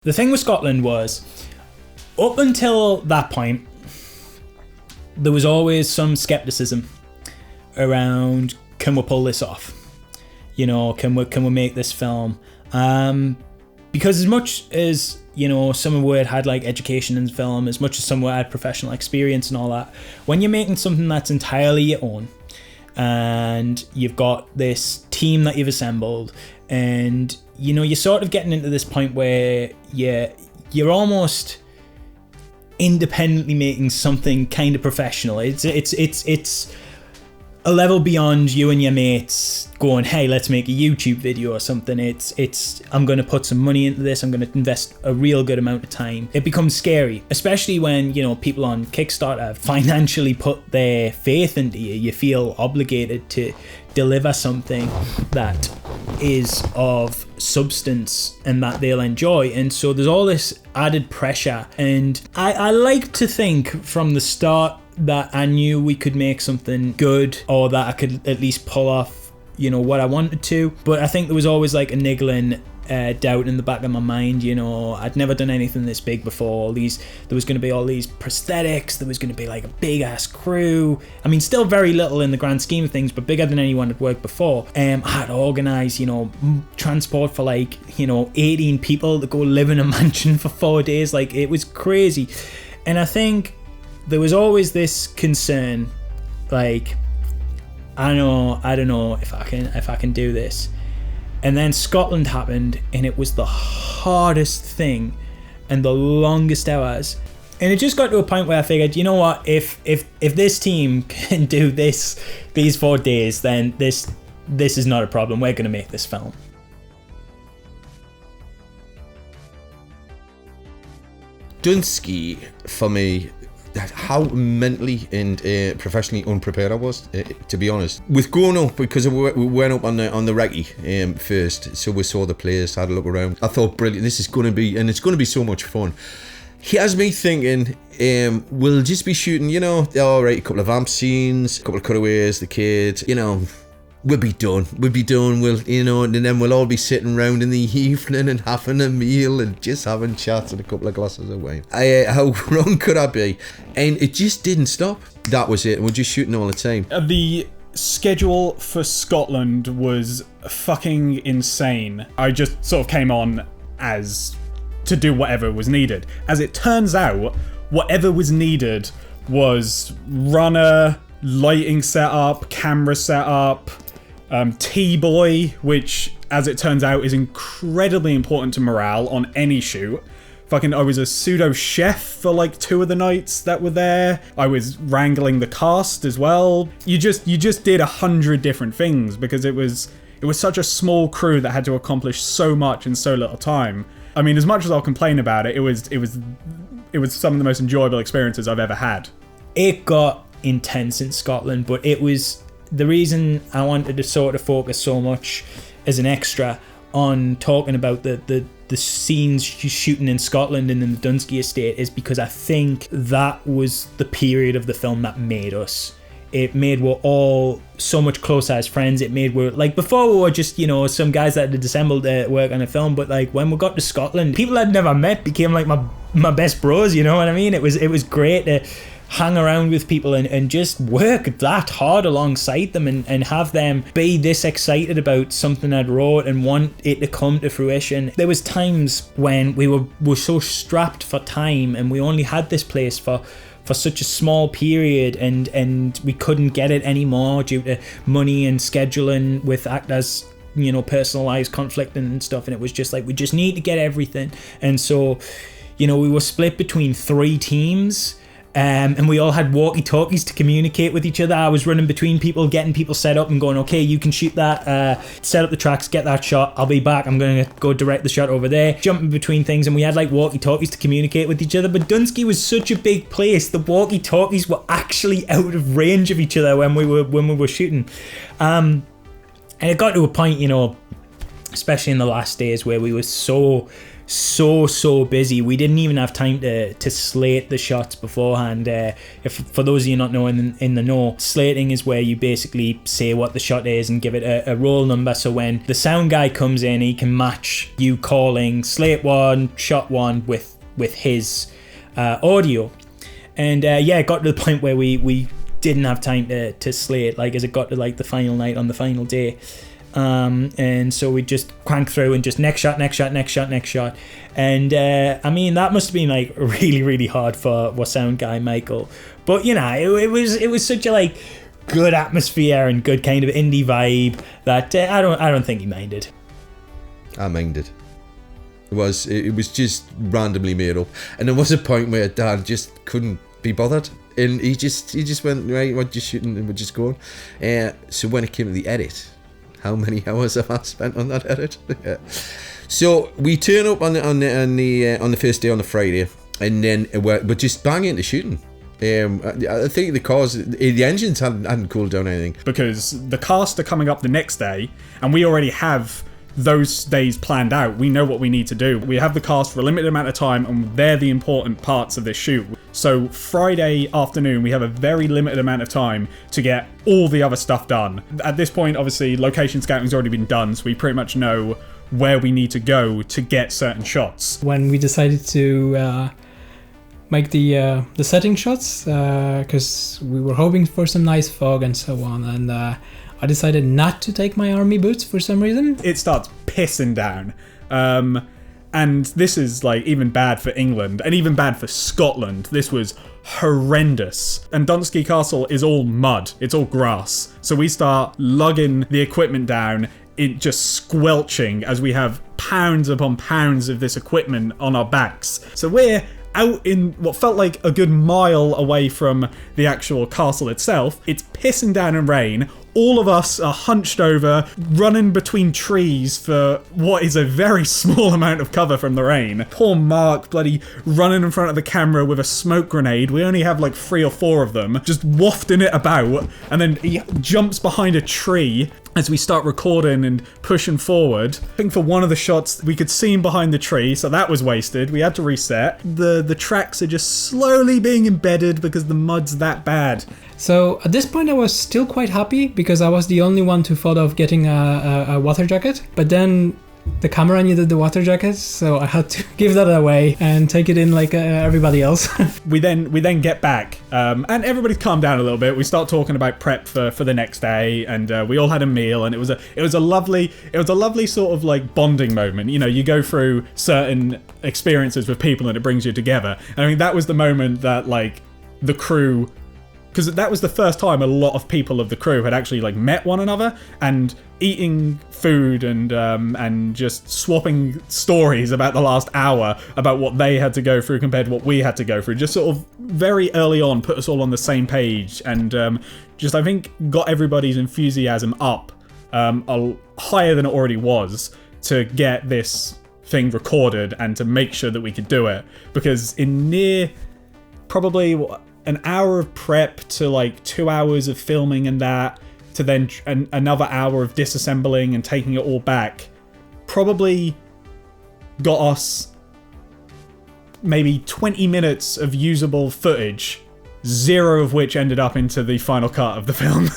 The thing with Scotland was, up until that point, there was always some skepticism around, can we pull this off? You know, can we make this film? Because as much as, you know, Somewhere had like education in film, as much as Somewhere had professional experience and all that, when you're making something that's entirely your own, and you've got this team that you've assembled, and you know, you're sort of getting into this point where you're almost independently making something kind of professional. It's a level beyond you and your mates going, hey, let's make a YouTube video or something. It's I'm going to put some money into this. I'm going to invest a real good amount of time. It becomes scary, especially when, you know, people on Kickstarter financially put their faith into you. You feel obligated to deliver something that is of substance and that they'll enjoy. And so there's all this added pressure. And I like to think from the start that I knew we could make something good, or that I could at least pull off, you know, what I wanted to. But I think there was always like a niggling doubt in the back of my mind. You know, I'd never done anything this big before. There was going to be all these prosthetics. There was going to be like a big ass crew. I mean, still very little in the grand scheme of things, but bigger than anyone had worked before. I had to organise, you know, transport for like, you know, 18 people to go live in a mansion for 4 days. Like, it was crazy. And I think there was always this concern, like, I don't know if I can do this. And then Scotland happened, and it was the hardest thing and the longest hours. And it just got to a point where I figured, you know what, if this team can do these 4 days, then this is not a problem. We're going to make this film. Dunsky, for me, how mentally and professionally unprepared I was, to be honest. With growing up, because we went up on the recce first, so we saw the players, had a look around. I thought, brilliant, this is going to be, and it's going to be so much fun. He has me thinking, we'll just be shooting, you know, all right, a couple of amp scenes, a couple of cutaways, the kids, you know, we'll be done, we'll, you know, and then we'll all be sitting around in the evening and having a meal and just having chats and a couple of glasses of wine. How wrong could I be? And it just didn't stop. That was it. We're just shooting all the time. The schedule for Scotland was fucking insane. I just sort of came on as to do whatever was needed. As it turns out, whatever was needed was runner, lighting setup, camera setup, T-boy, which, as it turns out, is incredibly important to morale on any shoot. I was a pseudo chef for like 2 of the nights that were there. I was wrangling the cast as well. You just did 100 different things because it was such a small crew that had to accomplish so much in so little time. I mean, as much as I'll complain about it, it was some of the most enjoyable experiences I've ever had. It got intense in Scotland, but it was the reason I wanted to sort of focus so much as an extra on talking about the scenes shooting in Scotland and in the Dunsky estate is because I think that was the period of the film that made us. It made we're all so much closer as friends. It made we're like, before we were just, you know, some guys that had assembled to work on a film, but like when we got to Scotland, people I'd never met became like my best bros, you know what I mean? It was great to hang around with people and just work that hard alongside them and have them be this excited about something I'd wrote and want it to come to fruition. There was times when we were so strapped for time and we only had this place for such a small period and we couldn't get it anymore due to money and scheduling with actors, you know, personalized conflict and stuff, and it was just like, we just need to get everything. And so, you know, we were split between 3 teams. And we all had walkie-talkies to communicate with each other. I was running between people, getting people set up and going, okay, you can shoot that, set up the tracks, get that shot, I'll be back, I'm going to go direct the shot over there, jumping between things, and we had like walkie-talkies to communicate with each other. But Dunsky was such a big place, the walkie-talkies were actually out of range of each other when we were shooting. And it got to a point, you know, especially in the last days, where we were so so busy. We didn't even have time to slate the shots beforehand. If for those of you not knowing in the know, slating is where you basically say what the shot is and give it a roll number, so when the sound guy comes in, he can match you calling slate 1, shot 1 with his audio. And it got to the point where we didn't have time to slate, like as it got to like the final night on the final day. And so we just crank through and just next shot. And I mean, that must have been like really hard for sound guy Michael. But you know, it was such a like good atmosphere and good kind of indie vibe that I don't think he minded. I minded. It was just randomly made up, and there was a point where Dan just couldn't be bothered, and he just went, right, we're just shooting and we're just going. So when it came to the edit, how many hours have I spent on that edit? Yeah. So we turn up on the first day on the Friday, and then we're just bang into shooting. I think the engines hadn't cooled down anything, because the cast are coming up the next day, and we already have those days planned out. We know what we need to do. We have the cast for a limited amount of time, and they're the important parts of this shoot. So Friday afternoon, we have a very limited amount of time to get all the other stuff done. At this point, obviously, location scouting's already been done, so we pretty much know where we need to go to get certain shots. When we decided to make the setting shots, because we were hoping for some nice fog and so on, and I decided not to take my army boots for some reason. It starts pissing down. And this is like even bad for England and even bad for Scotland. This was horrendous. And Dundee Castle is all mud. It's all grass. So we start lugging the equipment down, it just squelching as we have pounds upon pounds of this equipment on our backs. So we're out in what felt like a good mile away from the actual castle itself. It's pissing down in rain. All of us are hunched over, running between trees for what is a very small amount of cover from the rain. Poor Mark bloody running in front of the camera with a smoke grenade. We only have like 3 or 4 of them, just wafting it about, and then he jumps behind a tree as we start recording and pushing forward. I think for one of the shots, we could see him behind the tree, so that was wasted. We had to reset. The tracks are just slowly being embedded because the mud's that bad. So at this point I was still quite happy because I was the only one to thought of getting a water jacket. But then the camera needed the water jacket, so I had to give that away and take it in like everybody else. We then get back, and everybody's calmed down a little bit. We start talking about prep for the next day, and we all had a meal, and it was a lovely sort of like bonding moment. You know, you go through certain experiences with people, and it brings you together. And I mean, that was the moment that like the crew. Because that was the first time a lot of people of the crew had actually like met one another and eating food and just swapping stories about the last hour about what they had to go through compared to what we had to go through. Just sort of very early on put us all on the same page and just I think got everybody's enthusiasm up higher than it already was to get this thing recorded and to make sure that we could do it. Because in near probably an hour of prep to like 2 hours of filming and that to then another hour of disassembling and taking it all back probably got us maybe 20 minutes of usable footage, 0 of which ended up into the final cut of the film.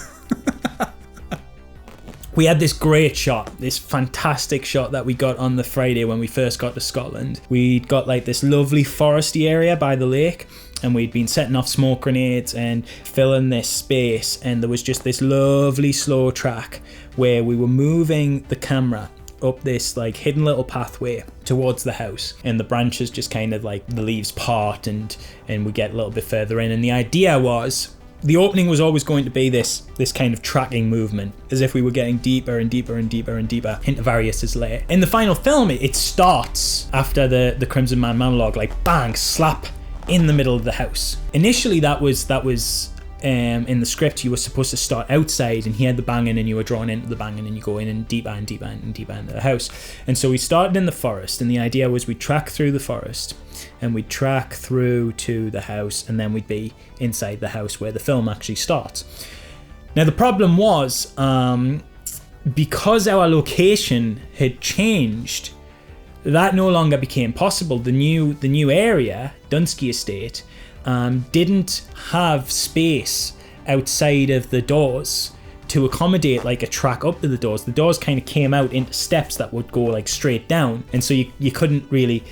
We had this great shot, this fantastic shot that we got on the Friday when we first got to Scotland. We'd got like this lovely foresty area by the lake, and we'd been setting off smoke grenades and filling this space, and there was just this lovely slow track where we were moving the camera up this like hidden little pathway towards the house, and the branches just kind of like the leaves part and we get a little bit further in, and the idea was the opening was always going to be this kind of tracking movement, as if we were getting deeper and deeper and deeper and deeper into Varias' lair. In the final film, it starts after the Crimson Man monologue, like bang, slap in the middle of the house. Initially, that was in the script. You were supposed to start outside and hear the banging, and you were drawn into the banging, and you go in and deeper and deeper and deeper into the house. And so we started in the forest, and the idea was we'd track through the forest and we'd track through to the house, and then we'd be inside the house where the film actually starts. Now the problem was because our location had changed, that no longer became possible. The new area, Dunsky Estate, didn't have space outside of the doors to accommodate like a track up to the doors. The doors kind of came out into steps that would go like straight down, and so you couldn't really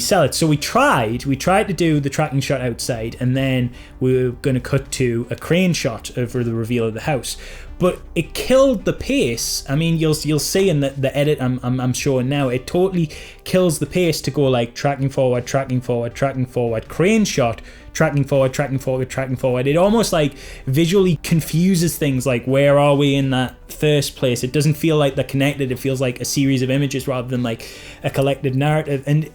sell it. So we tried to do the tracking shot outside, and then we were going to cut to a crane shot over the reveal of the house. But it killed the pace. I mean, you'll see in the edit I'm showing now, it totally kills the pace to go like tracking forward, crane shot, tracking forward. It almost like visually confuses things, like where are we in that first place? It doesn't feel like they're connected. It feels like a series of images rather than like a collected narrative. And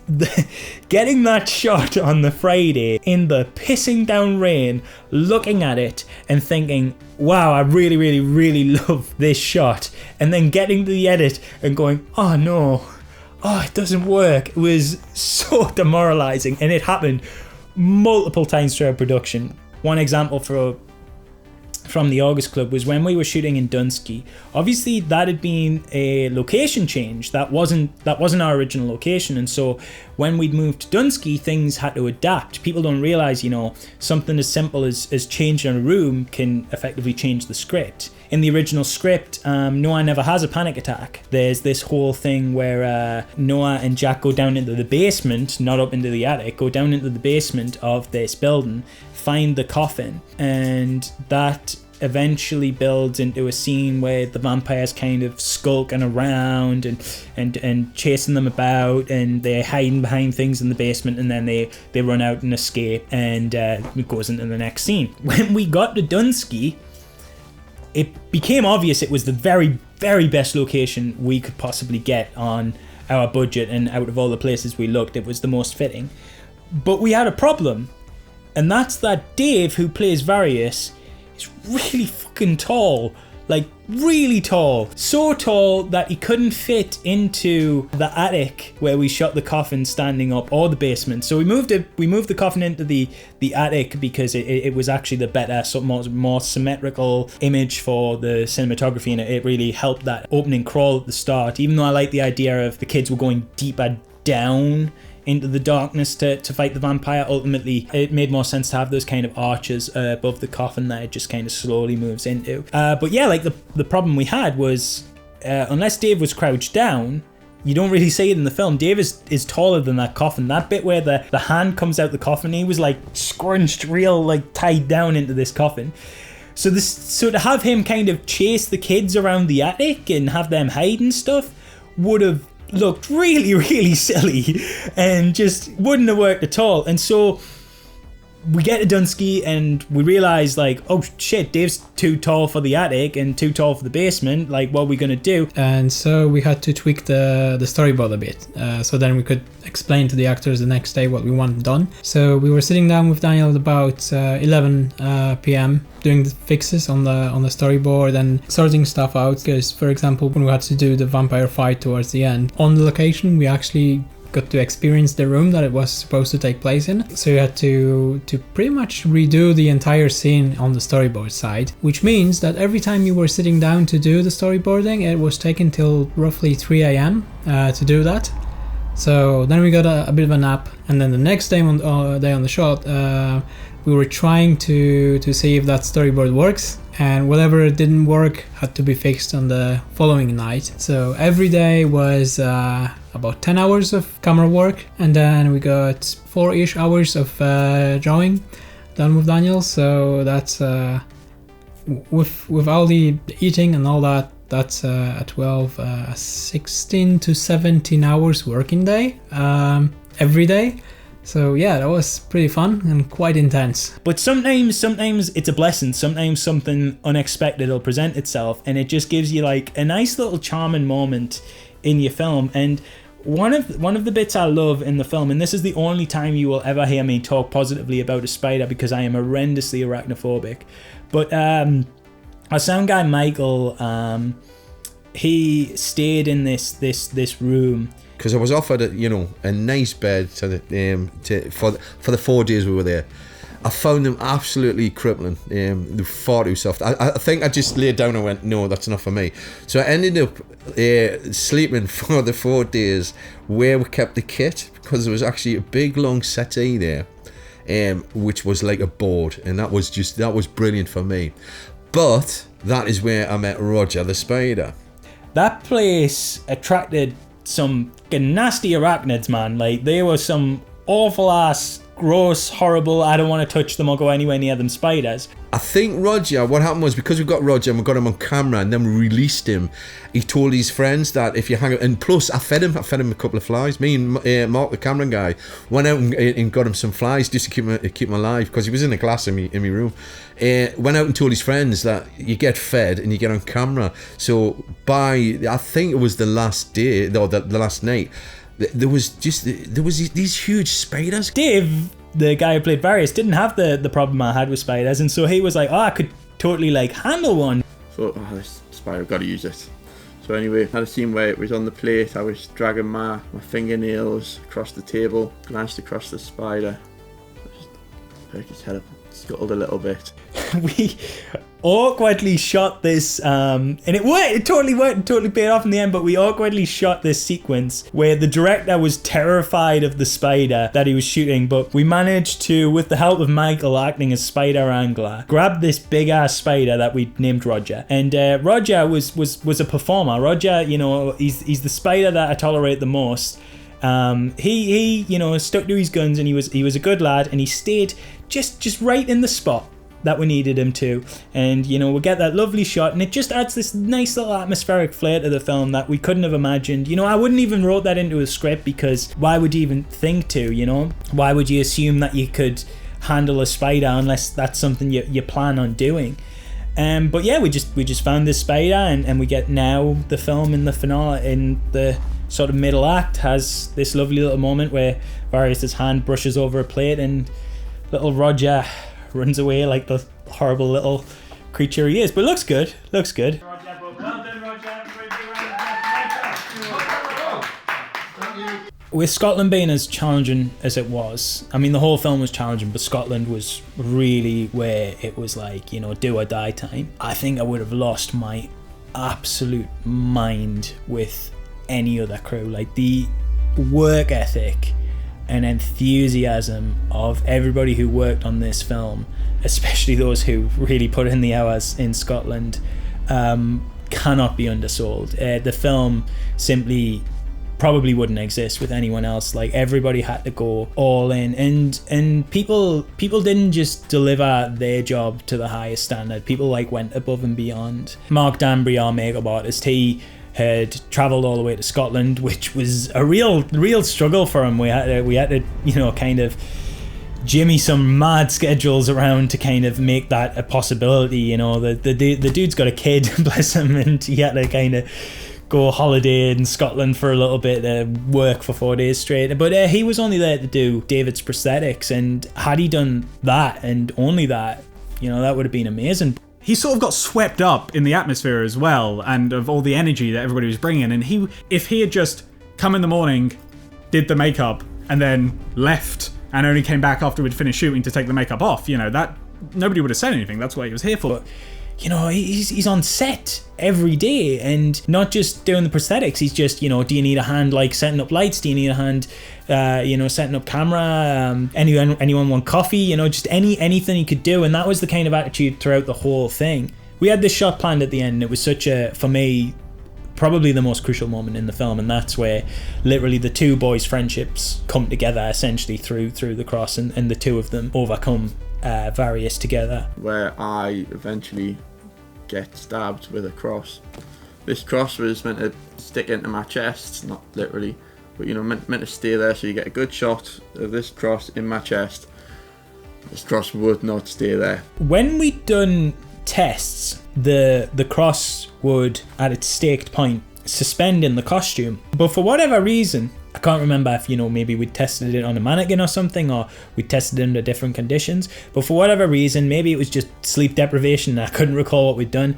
getting that shot on the Friday in the pissing down rain, looking at it and thinking, wow, I really love this shot, and then getting to the edit and going, oh no, it doesn't work. It was so demoralizing, and it happened multiple times throughout production. One example from the August Club was when we were shooting in Dunsky. Obviously that had been a location change. That wasn't our original location, and so when we'd moved to Dunsky, things had to adapt. People don't realize, something as simple as changing a room can effectively change the script. In the original script, Noah never has a panic attack. There's this whole thing where Noah and Jack go down into the basement, not up into the attic, go down into the basement of this building, find the coffin, and that eventually builds into a scene where the vampires kind of skulking around and chasing them about, and they're hiding behind things in the basement, and then they run out and escape, and it goes into the next scene. When we got to Dunsky, it became obvious it was the very, very best location we could possibly get on our budget, and out of all the places we looked, it was the most fitting. But we had a problem, and that's that Dave, who plays Varias, is really fucking tall. Like, really tall. So tall that he couldn't fit into the attic where we shot the coffin standing up, or the basement. So we moved the coffin into the attic because it was actually the better, more symmetrical image for the cinematography, and it really helped that opening crawl at the start. Even though I like the idea of the kids were going deeper down into the darkness to fight the vampire, ultimately it made more sense to have those kind of arches above the coffin that it just kind of slowly moves into. But yeah, like the problem we had was, unless Dave was crouched down, you don't really see it in the film. Dave is taller than that coffin. That bit where the hand comes out the coffin, he was like scrunched real, like tied down into this coffin. So to have him kind of chase the kids around the attic and have them hide and stuff would have looked really silly and just wouldn't have worked at all. And so we get to Dunsky and we realise, like, oh shit, Dave's too tall for the attic and too tall for the basement. Like, what are we gonna do? And so we had to tweak the storyboard a bit, so then we could explain to the actors the next day what we wanted done. So we were sitting down with Daniel at about 11 p.m. doing the fixes on the storyboard and sorting stuff out. Because, for example, when we had to do the vampire fight towards the end on the location, we actually got to experience the room that it was supposed to take place in. So you had to pretty much redo the entire scene on the storyboard side, which means that every time you were sitting down to do the storyboarding, it was taken till roughly 3 a.m. To do that. So then we got a bit of a nap, and then the next day on the shot, we were trying to see if that storyboard works, and whatever didn't work had to be fixed on the following night. So every day was about 10 hours of camera work, and then we got 4-ish hours of drawing done with Daniel. So that's with all the eating and all that, that's a 16 to 17 hours working day every day. So yeah, that was pretty fun and quite intense. But sometimes it's a blessing. Sometimes something unexpected will present itself, and it just gives you like a nice little charming moment in your film. And one of the bits I love in the film, and this is the only time you will ever hear me talk positively about a spider because I am horrendously arachnophobic, but our sound guy Michael, he stayed in this room because I was offered a nice bed for the 4 days we were there. I found them absolutely crippling. They're far too soft. I think I just laid down and went, no, that's not for me. So I ended up sleeping for the 4 days where we kept the kit, because there was actually a big long settee there, which was like a board, and that was brilliant for me. But that is where I met Roger the spider. That place attracted some nasty arachnids, man. Like, they were some awful ass, gross, horrible, I don't want to touch them or go anywhere near them spiders. I think Roger, what happened was, because we got Roger and we got him on camera and then we released him, he told his friends that if you hang out, and plus I fed him a couple of flies. Me and Mark, the camera guy, went out and got him some flies just to keep him alive, because he was in a glass in my room. Went out and told his friends that you get fed and you get on camera. So by, I think it was the last day, no, the last night, there was these huge spiders. Dave, the guy who played Varias, didn't have the problem I had with spiders, and so he was like, oh, I could totally like handle one. So, this spider, I've got to use it. So anyway, had a scene where it was on the plate, I was dragging my fingernails across the table, glanced across the spider, just perked his head up, scuttled a little bit. We awkwardly shot this, and it worked, it totally paid off in the end, but we awkwardly shot this sequence where the director was terrified of the spider that he was shooting, but we managed to, with the help of Michael acting as spider angler, grab this big ass spider that we named Roger. And Roger was a performer. Roger, you know, he's the spider that I tolerate the most. He you know, stuck to his guns, and he was a good lad, and he stayed just right in the spot that we needed him to, and you know, we get that lovely shot, and it just adds this nice little atmospheric flair to the film that we couldn't have imagined. You know, I wouldn't even wrote that into a script, because why would you even think to, you know? Why would you assume that you could handle a spider unless that's something you plan on doing? But yeah, we just found this spider, and we get now the film in the finale, in the sort of middle act, has this lovely little moment where Varias' hand brushes over a plate and little Roger runs away like the horrible little creature he is. But looks good. With Scotland being as challenging as it was, I mean, the whole film was challenging, but Scotland was really where it was like, you know, do or die time. I think I would have lost my absolute mind with any other crew. Like, the work ethic and enthusiasm of everybody who worked on this film, especially those who really put in the hours in Scotland, cannot be undersold. The film simply probably wouldn't exist with anyone else. Like, everybody had to go all in, and people didn't just deliver their job to the highest standard. People like went above and beyond. Mark Danbury, our makeup artist, he had travelled all the way to Scotland, which was a real struggle for him. We had to, you know, kind of jimmy some mad schedules around to kind of make that a possibility. You know, the dude's got a kid, bless him, and he had to kind of go holiday in Scotland for a little bit, work for 4 days straight. But he was only there to do David's prosthetics, and had he done that and only that, you know, that would have been amazing. He sort of got swept up in the atmosphere as well, and of all the energy that everybody was bringing. And if he had just come in the morning, did the makeup, and then left, and only came back after we'd finished shooting to take the makeup off, you know, that nobody would have said anything. That's what he was here for. But, you know, he's on set every day, and not just doing the prosthetics. He's just, you know, do you need a hand like setting up lights? Do you need a hand, you know, setting up camera? Anyone want coffee? You know, just anything he could do. And that was the kind of attitude throughout the whole thing. We had this shot planned at the end. It was such a, for me, probably the most crucial moment in the film, and that's where literally the two boys' friendships come together essentially through the cross, and the two of them overcome Varias together. Where I eventually get stabbed with a cross. This cross was meant to stick into my chest, not literally, but you know, meant to stay there, so you get a good shot of this cross in my chest. This cross would not stay there. When we'd done tests, the cross would, at its staked point, suspend in the costume. But for whatever reason, I can't remember if, you know, maybe we tested it on a mannequin or something, or we tested it under different conditions. But for whatever reason, maybe it was just sleep deprivation, I couldn't recall what we'd done.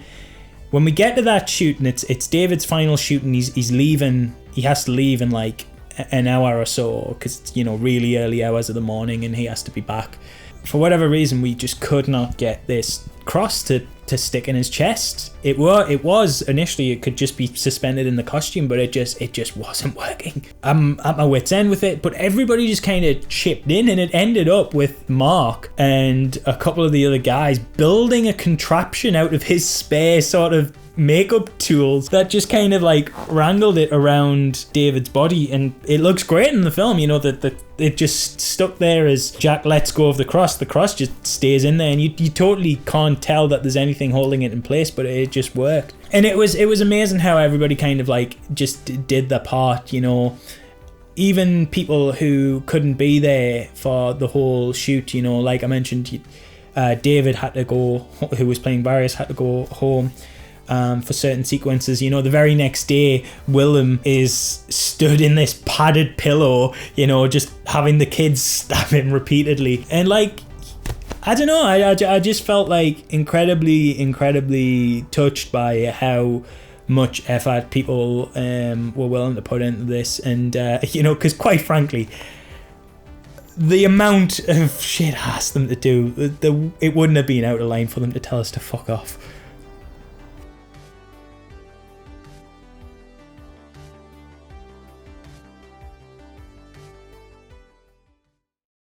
When we get to that shoot, and it's David's final shoot, and he's leaving, he has to leave in like an hour or so, because it's, you know, really early hours of the morning, and he has to be back. For whatever reason, we just could not get this cross to to stick in his chest. It was initially, it could just be suspended in the costume, but it just wasn't working. I'm at my wit's end with it, but everybody just kind of chipped in, and it ended up with Mark and a couple of the other guys building a contraption out of his spare sort of makeup tools that just kind of like wrangled it around David's body, and it looks great in the film, you know, that it just stuck there as Jack lets go of the cross just stays in there, and you totally can't tell that there's anything holding it in place, but it just worked. And it was amazing how everybody kind of like just did their part, you know. Even people who couldn't be there for the whole shoot, you know, like I mentioned, David had to go, who was playing Varias, had to go home for certain sequences. You know, the very next day, Willem is stood in this padded pillow, you know, just having the kids stab him repeatedly. And like, I don't know, I just felt like incredibly touched by how much effort people were willing to put into this. And, you know, because quite frankly, the amount of shit I asked them to do, it wouldn't have been out of line for them to tell us to fuck off.